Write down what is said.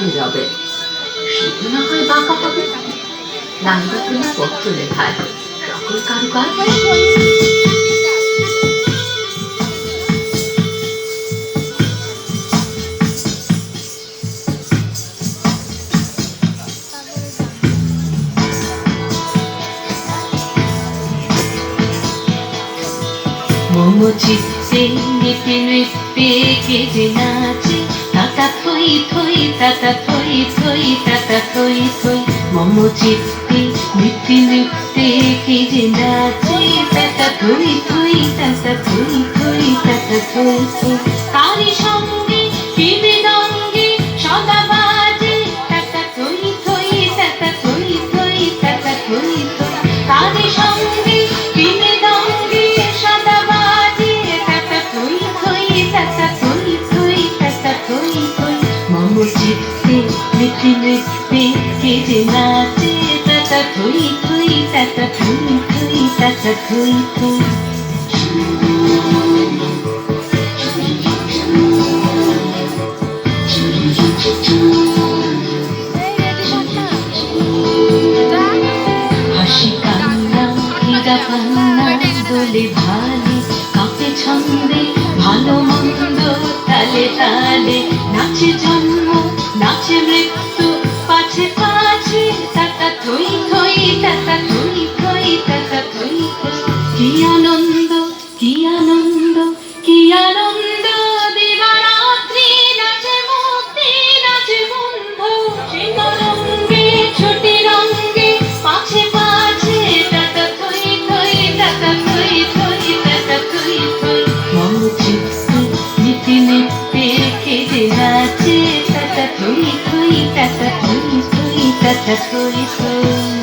হয়ে যাবে। সেটা না হয় বাঁকা হবে, নাহিবা তুমি পত্র লেখায় সকল কারুকাজ। মোমো চিত্তে নিতে নৃত্যে কে যে নাচে, তাতা থই থই তাতা থই থই তাতা থই থই। মোমো চিত্তে নিতে নৃত্যে কে যে নাচে, তাতা থই থই তাতা থই থই তাতা থই থই। তারি সঙ্গে কি মৃদঙ্গে সদা বাজে, তাতা থই থই তাতা থই থই তাতা থই থই। তারি সঙ্গে কি মৃদঙ্গে সদা বাজে, তাতা থই থই তাতা থই থই তাতা থই থই। মোমো চিত্তে নিতে নৃত্যে কে যে নাচে, তাতা থই থই তাতা থই থই তাতা থই থই। হাসি কান্না হীরা পান্না দোলে ভালে, কাঁপে ছন্দে ভালো মন্দ তালে তালে। নাচে জন্ম নাচে মৃত্যু পাছে পাছে, তাতা থই থই তাতা থই থই তাতা থই থই। কি আনন্দ কি আনন্দ কি আনন্দ, দিবারাত্রি নাচে মুক্তি নাচে বন্ধ। সীমারঙ্গে ছুটি রঙ্গে পাছে পাছে, তাতা থই থই তাতা থই থই তাতা থই থই। মোমো চিত্তে নিতে নিতে কে যে নাচে, তাতা থই থই তাতা থই থই তাতা থই থই।